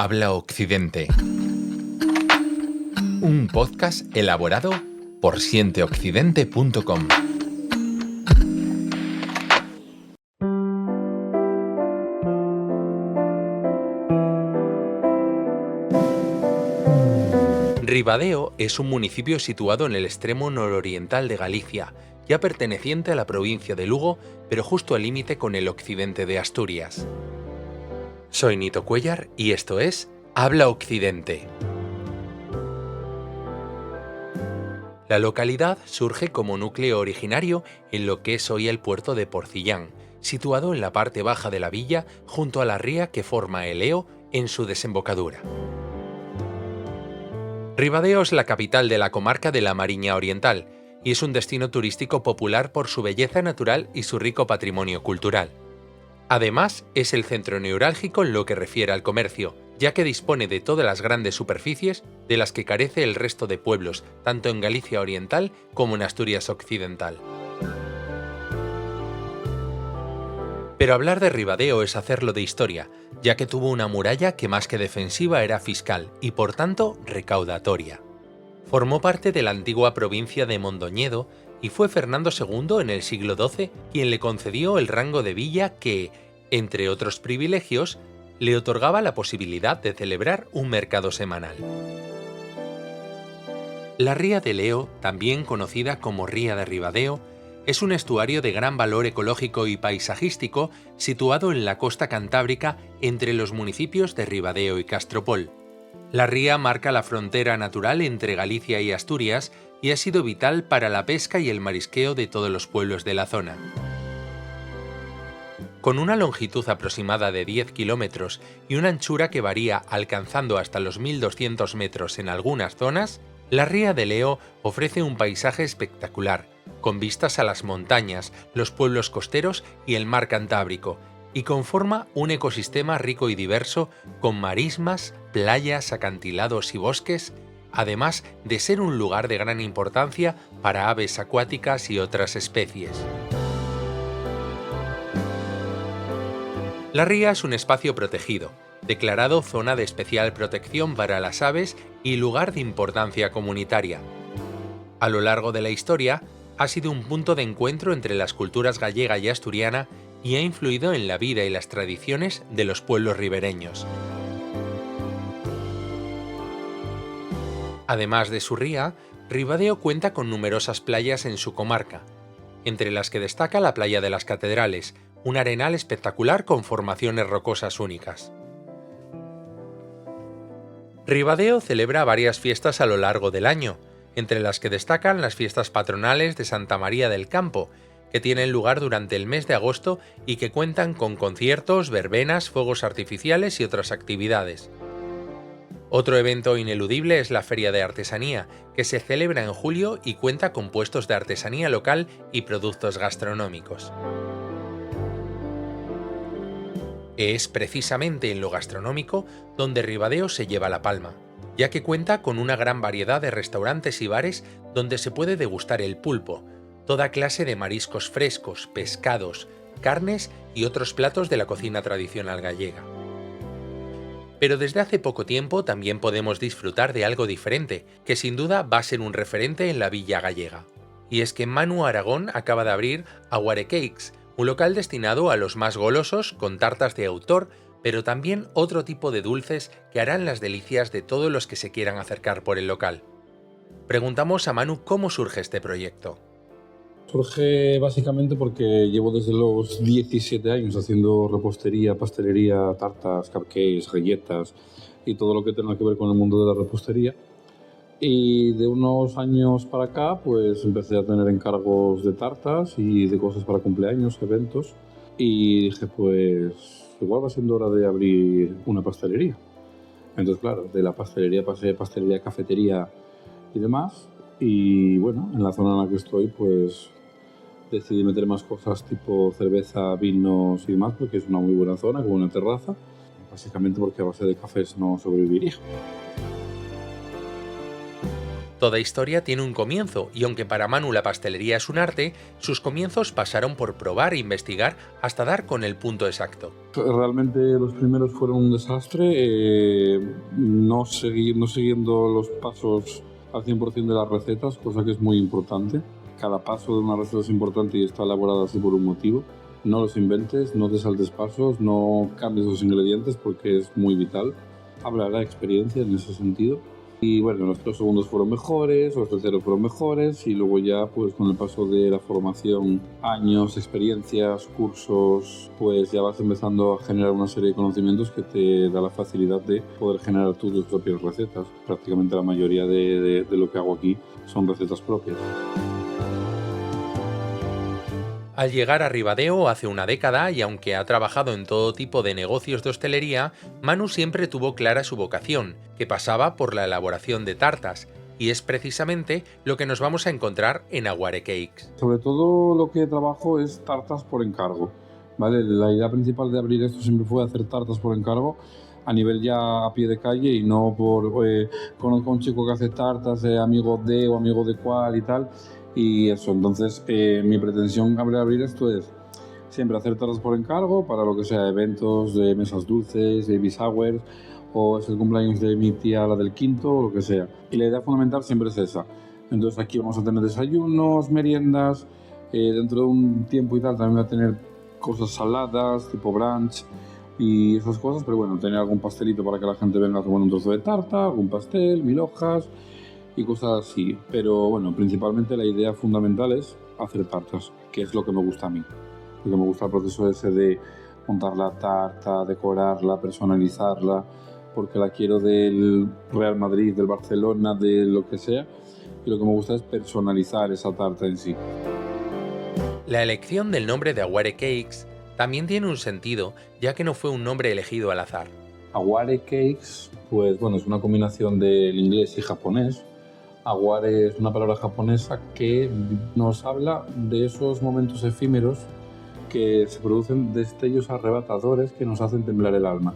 Habla Occidente. Un podcast elaborado por sienteoccidente.com. Ribadeo es un municipio situado en el extremo nororiental de Galicia, ya perteneciente a la provincia de Lugo, pero justo al límite con el occidente de Asturias. Soy Nito Cuellar y esto es Habla Occidente. La localidad surge como núcleo originario en lo que es hoy el puerto de Porcillán, situado en la parte baja de la villa junto a la ría que forma el Eo en su desembocadura. Ribadeo es la capital de la comarca de la Mariña Oriental y es un destino turístico popular por su belleza natural y su rico patrimonio cultural. Además, es el centro neurálgico en lo que refiere al comercio, ya que dispone de todas las grandes superficies de las que carece el resto de pueblos, tanto en Galicia Oriental como en Asturias Occidental. Pero hablar de Ribadeo es hacerlo de historia, ya que tuvo una muralla que más que defensiva era fiscal y por tanto recaudatoria. Formó parte de la antigua provincia de Mondoñedo y fue Fernando II en el siglo XII quien le concedió el rango de villa que, entre otros privilegios, le otorgaba la posibilidad de celebrar un mercado semanal. La ría del Eo, también conocida como Ría de Ribadeo, es un estuario de gran valor ecológico y paisajístico situado en la costa cantábrica entre los municipios de Ribadeo y Castropol. La ría marca la frontera natural entre Galicia y Asturias y ha sido vital para la pesca y el marisqueo de todos los pueblos de la zona. Con una longitud aproximada de 10 kilómetros y una anchura que varía alcanzando hasta los 1.200 metros en algunas zonas, la ría del Eo ofrece un paisaje espectacular, con vistas a las montañas, los pueblos costeros y el mar Cantábrico, y conforma un ecosistema rico y diverso con marismas, playas, acantilados y bosques, además de ser un lugar de gran importancia para aves acuáticas y otras especies. La ría es un espacio protegido, declarado zona de especial protección para las aves y lugar de importancia comunitaria. A lo largo de la historia, ha sido un punto de encuentro entre las culturas gallega y asturiana y ha influido en la vida y las tradiciones de los pueblos ribereños. Además de su ría, Ribadeo cuenta con numerosas playas en su comarca, entre las que destaca la playa de las Catedrales, un arenal espectacular con formaciones rocosas únicas. Ribadeo celebra varias fiestas a lo largo del año, entre las que destacan las fiestas patronales de Santa María del Campo, que tienen lugar durante el mes de agosto y que cuentan con conciertos, verbenas, fuegos artificiales y otras actividades. Otro evento ineludible es la Feria de Artesanía, que se celebra en julio y cuenta con puestos de artesanía local y productos gastronómicos. Es precisamente en lo gastronómico donde Ribadeo se lleva la palma, ya que cuenta con una gran variedad de restaurantes y bares donde se puede degustar el pulpo, toda clase de mariscos frescos, pescados, carnes y otros platos de la cocina tradicional gallega. Pero desde hace poco tiempo también podemos disfrutar de algo diferente, que sin duda va a ser un referente en la villa gallega. Y es que Manu Aragón acaba de abrir Aguare Cakes, un local destinado a los más golosos con tartas de autor, pero también otro tipo de dulces que harán las delicias de todos los que se quieran acercar por el local. Preguntamos a Manu cómo surge este proyecto. Surge básicamente porque llevo desde los 17 años haciendo repostería, pastelería, tartas, cupcakes, galletas y todo lo que tenga que ver con el mundo de la repostería. Y de unos años para acá pues empecé a tener encargos de tartas y de cosas para cumpleaños, eventos, y dije pues igual va siendo hora de abrir una pastelería. Entonces claro, de la pastelería pasé a pastelería, cafetería y demás, y bueno, en la zona en la que estoy pues decidí meter más cosas tipo cerveza, vinos y demás porque es una muy buena zona con una terraza, básicamente porque a base de cafés no sobreviviría. Toda historia tiene un comienzo, y aunque para Manu la pastelería es un arte, sus comienzos pasaron por probar e investigar hasta dar con el punto exacto. Realmente los primeros fueron un desastre, no siguiendo los pasos al 100% de las recetas, cosa que es muy importante. Cada paso de una receta es importante y está elaborada así por un motivo. No los inventes, no te saltes pasos, no cambies los ingredientes porque es muy vital. Habla de la experiencia en ese sentido. Y bueno, los 3 segundos fueron mejores, los terceros fueron mejores y luego ya pues con el paso de la formación, años, experiencias, cursos, pues ya vas empezando a generar una serie de conocimientos que te da la facilidad de poder generar tú tus propias recetas. Prácticamente la mayoría de lo que hago aquí son recetas propias. Al llegar a Ribadeo hace una década, y aunque ha trabajado en todo tipo de negocios de hostelería, Manu siempre tuvo clara su vocación, que pasaba por la elaboración de tartas, y es precisamente lo que nos vamos a encontrar en Aguare Cakes. Sobre todo lo que trabajo es tartas por encargo, ¿vale? La idea principal de abrir esto siempre fue hacer tartas por encargo a nivel ya a pie de calle y no por conozco a un chico que hace tartas, amigo de o amigo de cual y tal. Y eso, entonces mi pretensión al abrir esto es siempre hacer tartas por encargo para lo que sea, eventos de mesas dulces, baby showers, o es el cumpleaños de mi tía, la del quinto, o lo que sea. Y la idea fundamental siempre es esa. Entonces aquí vamos a tener desayunos, meriendas, dentro de un tiempo y tal también voy a tener cosas saladas, tipo brunch y esas cosas, pero bueno, tener algún pastelito para que la gente venga a tomar un trozo de tarta, algún pastel, 1000 hojas y cosas así. Pero bueno, principalmente la idea fundamental es hacer tartas, que es lo que me gusta a mí. Porque me gusta el proceso ese de montar la tarta, decorarla, personalizarla, porque la quiero del Real Madrid, del Barcelona, de lo que sea. Y lo que me gusta es personalizar esa tarta en sí. La elección del nombre de Aguare Cakes también tiene un sentido, ya que no fue un nombre elegido al azar. Aguare Cakes, pues bueno, es una combinación del inglés y japonés. Aguare es una palabra japonesa que nos habla de esos momentos efímeros que se producen destellos arrebatadores que nos hacen temblar el alma.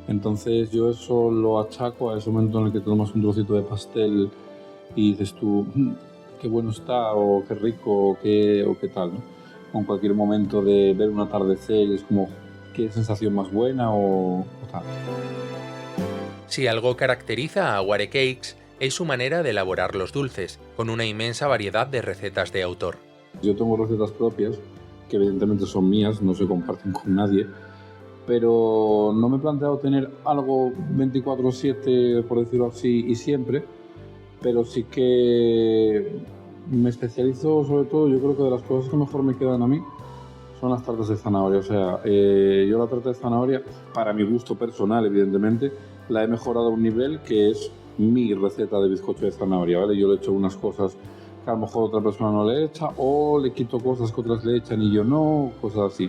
Entonces yo eso lo achaco a ese momento en el que tomas un trocito de pastel y dices tú, qué bueno está, o qué rico, o qué tal, ¿no? Con cualquier momento de ver un atardecer y es como, qué sensación más buena o tal. Si algo caracteriza a Aguare Cakes es su manera de elaborar los dulces, con una inmensa variedad de recetas de autor. Yo tengo recetas propias, que evidentemente son mías, no se comparten con nadie, pero no me he planteado tener algo 24/7, por decirlo así, y siempre, pero sí que me especializo sobre todo, yo creo que de las cosas que mejor me quedan a mí son las tartas de zanahoria. O sea, yo la tarta de zanahoria, para mi gusto personal, evidentemente, la he mejorado a un nivel que es mi receta de bizcocho de zanahoria, ¿vale? Yo le echo unas cosas que a lo mejor otra persona no le echa, o le quito cosas que otras le echan y yo no, cosas así.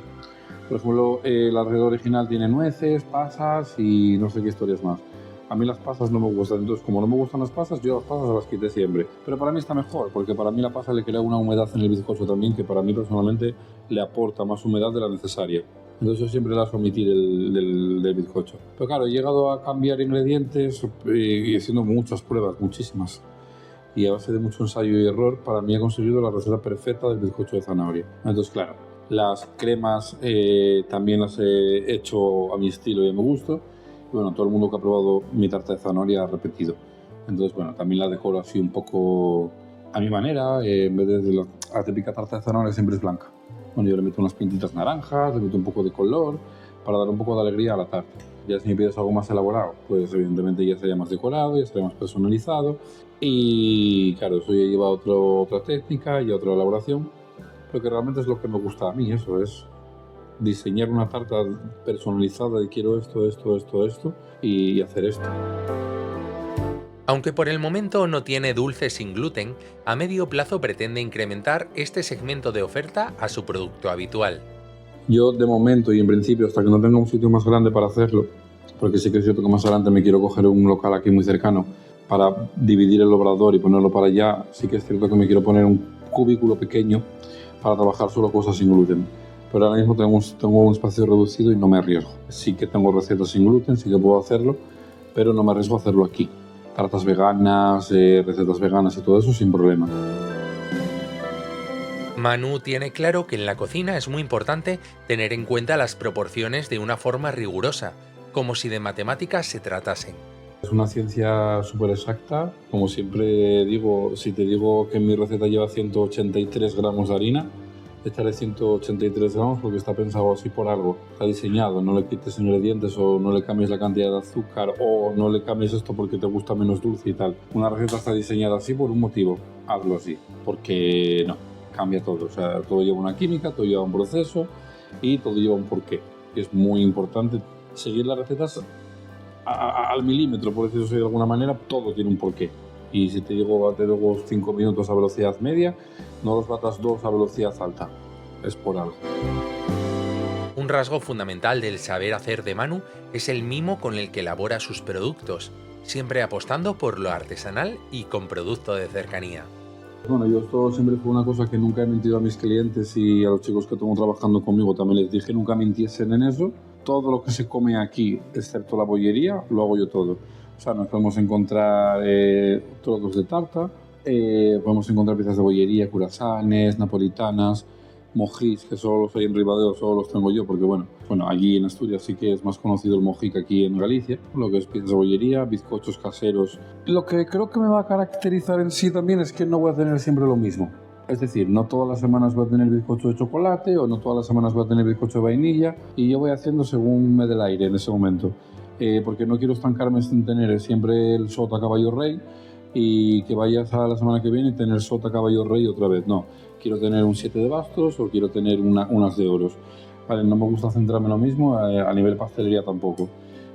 Por ejemplo, la receta original tiene nueces, pasas y no sé qué historias más. A mí las pasas no me gustan, entonces como no me gustan las pasas, yo las pasas las quité siempre. Pero para mí está mejor, porque para mí la pasa le crea una humedad en el bizcocho también, que para mí personalmente le aporta más humedad de la necesaria. Entonces yo siempre las omití del bizcocho. Pero claro, he llegado a cambiar ingredientes y haciendo muchas pruebas, muchísimas. Y a base de mucho ensayo y error, para mí he conseguido la receta perfecta del bizcocho de zanahoria. Entonces claro, las cremas también las he hecho a mi estilo y a mi gusto. Y bueno, todo el mundo que ha probado mi tarta de zanahoria ha repetido. Entonces bueno, también la decoro así un poco a mi manera. En vez de la típica tarta de zanahoria siempre es blanca. Bueno, yo le meto unas pintitas naranjas, le meto un poco de color para dar un poco de alegría a la tarta. Ya si me pides algo más elaborado, pues evidentemente ya sería más decorado, ya sería más personalizado. Y claro, eso ya lleva otra técnica y otra elaboración, pero que realmente es lo que me gusta a mí, eso es diseñar una tarta personalizada de quiero esto y hacer esto. Aunque por el momento no tiene dulces sin gluten, a medio plazo pretende incrementar este segmento de oferta a su producto habitual. Yo de momento y en principio hasta que no tenga un sitio más grande para hacerlo, porque sí que es cierto que más adelante me quiero coger un local aquí muy cercano para dividir el obrador y ponerlo para allá, sí que es cierto que me quiero poner un cubículo pequeño para trabajar solo cosas sin gluten. Pero ahora mismo tengo un espacio reducido y no me arriesgo. Sí que tengo recetas sin gluten, sí que puedo hacerlo, pero no me arriesgo a hacerlo aquí. tartas veganas, recetas veganas y todo eso sin problema. Manu tiene claro que en la cocina es muy importante tener en cuenta las proporciones de una forma rigurosa, como si de matemáticas se tratasen. Es una ciencia súper exacta. Como siempre digo, si te digo que mi receta lleva 183 gramos de harina, echaré 183 gramos porque está pensado así por algo. Está diseñado, no le quites ingredientes o no le cambies la cantidad de azúcar o no le cambies esto porque te gusta menos dulce y tal. Una receta está diseñada así por un motivo. Hazlo así, porque no, cambia todo. O sea, todo lleva una química, todo lleva un proceso y todo lleva un porqué. Y es muy importante seguir las recetas al milímetro, por decirlo de alguna manera. Todo tiene un porqué. Y si te digo bater los 5 minutos a velocidad media, no los batas 2 a velocidad alta. Es por algo. Un rasgo fundamental del saber hacer de Manu es el mimo con el que elabora sus productos, siempre apostando por lo artesanal y con producto de cercanía. Bueno, yo esto siempre fue una cosa que nunca he mentido a mis clientes y a los chicos que tengo trabajando conmigo también les dije nunca mintiesen en eso. Todo lo que se come aquí, excepto la bollería, lo hago yo todo. O sea, nos podemos encontrar trozos de tarta, podemos encontrar piezas de bollería, curasanes, napolitanas, mojís, que solo los hay en Ribadeo, solo los tengo yo, porque bueno, allí en Asturias sí que es más conocido el mojí que aquí en Galicia, lo que es piezas de bollería, bizcochos caseros. Lo que creo que me va a caracterizar en sí también es que no voy a tener siempre lo mismo. Es decir, no todas las semanas voy a tener bizcocho de chocolate o no todas las semanas voy a tener bizcocho de vainilla y yo voy haciendo según me dé el aire en ese momento. Porque no quiero estancarme sin tener siempre el sota caballo rey y que vayas a la semana que viene y tener sota caballo rey otra vez. No, quiero tener un 7 de bastos o quiero tener unas de oros. Vale, no me gusta centrarme en lo mismo, a nivel pastelería tampoco.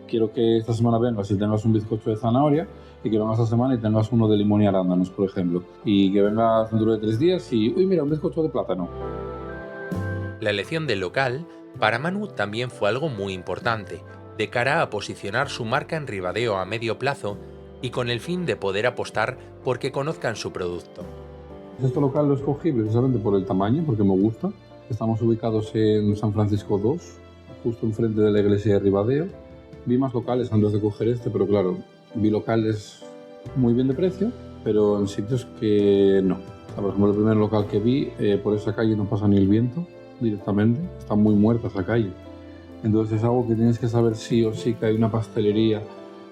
Quiero que esta semana vengas y tengas un bizcocho de zanahoria y que vengas esta semana y tengas uno de limón y arándanos, por ejemplo. Y que vengas dentro de 3 días y, uy, mira, un bizcocho de plátano. La elección del local, para Manu también fue algo muy importante, de cara a posicionar su marca en Ribadeo a medio plazo y con el fin de poder apostar por que conozcan su producto. Este local lo escogí precisamente por el tamaño, porque me gusta. Estamos ubicados en San Francisco 2, justo enfrente de la iglesia de Ribadeo. Vi más locales antes de coger este, pero claro, vi locales muy bien de precio, pero en sitios que no. O sea, por ejemplo, el primer local que vi, por esa calle no pasa ni el viento directamente, está muy muerta esa calle. Entonces es algo que tienes que saber sí o sí, que hay una pastelería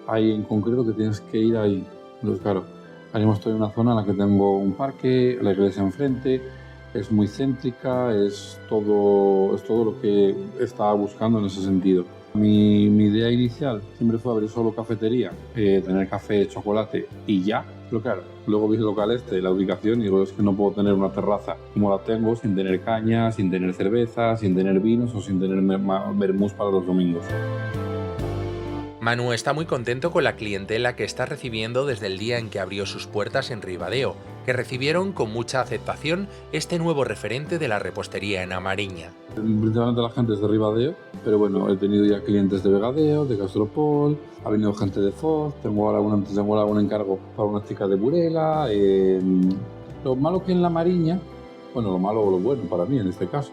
ahí en concreto que tienes que ir ahí. Entonces, claro, ahora mismo estoy en una zona en la que tengo un parque, la iglesia enfrente, es muy céntrica, es todo lo que estaba buscando en ese sentido. Mi idea inicial siempre fue abrir solo cafetería, tener café, chocolate y ya. Pero claro, luego vi el local la ubicación, y digo, es que no puedo tener una terraza como la tengo sin tener caña, sin tener cerveza, sin tener vinos o sin tener vermús para los domingos. Manu está muy contento con la clientela que está recibiendo desde el día en que abrió sus puertas en Ribadeo, que recibieron con mucha aceptación este nuevo referente de la repostería en A Mariña. Principalmente la gente es de Ribadeo, pero bueno, he tenido ya clientes de Vegadeo, de Castropol, ha venido gente de Foz, tengo ahora un encargo para una chica de Burela. Lo malo que en La Mariña, bueno, lo malo o lo bueno para mí en este caso,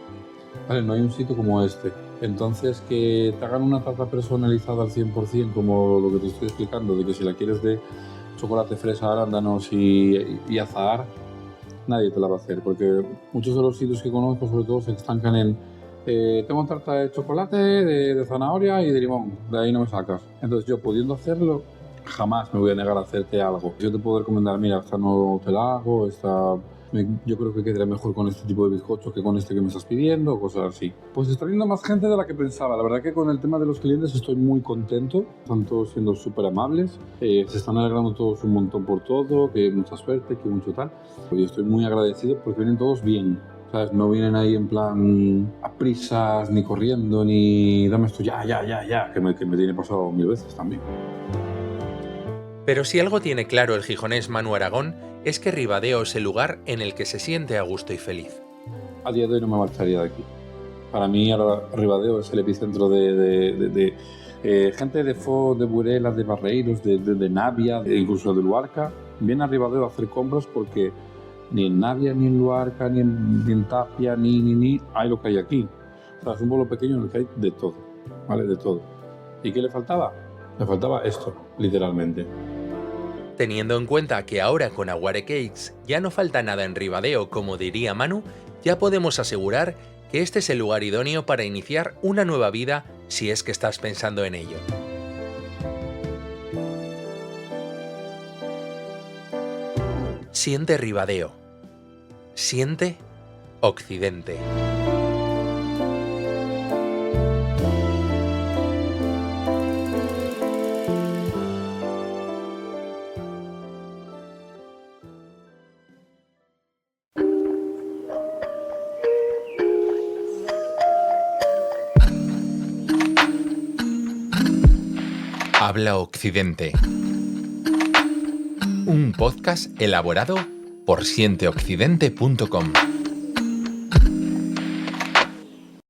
¿vale? No hay un sitio como este. Entonces, que te hagan una tarta personalizada al 100%, como lo que te estoy explicando, de que si la quieres de chocolate, fresa, arándanos y azahar, nadie te la va a hacer, porque muchos de los sitios que conozco, sobre todo, se estancan en tengo tarta de chocolate, de zanahoria y de limón, de ahí no me sacas. Entonces, yo pudiendo hacerlo, jamás me voy a negar a hacerte algo. Yo te puedo recomendar, mira, esta no te la hago, yo creo que quedaría mejor con este tipo de bizcocho que con este que me estás pidiendo, cosas así. Pues está viendo más gente de la que pensaba. La verdad que con el tema de los clientes estoy muy contento. Están todos siendo súper amables. Se están alegrando todos un montón por todo, que mucha suerte, que mucho tal. Y estoy muy agradecido porque vienen todos bien. ¿Sabes? No vienen ahí en plan a prisas, ni corriendo, ni dame esto ya, que me tiene pasado 1000 veces también. Pero si algo tiene claro el gijonés Manu Aragón, es que Ribadeo es el lugar en el que se siente a gusto y feliz. A día de hoy no me marcharía de aquí. Para mí ahora Ribadeo es el epicentro de gente de Foz, de Burela, de Barreiros, de Navia, incluso de Luarca. Viene a Ribadeo a hacer compras porque ni en Navia, ni en Luarca, ni en Tapia, ni hay lo que hay aquí. O sea, es un pueblo pequeño en el que hay de todo, ¿vale? De todo. ¿Y qué le faltaba? Le faltaba esto, literalmente. teniendo en cuenta que ahora con Aguare Cakes ya no falta nada en Ribadeo, como diría Manu, ya podemos asegurar que este es el lugar idóneo para iniciar una nueva vida si es que estás pensando en ello. Siente Ribadeo. Siente Occidente. Habla Occidente. Un podcast elaborado por sienteoccidente.com.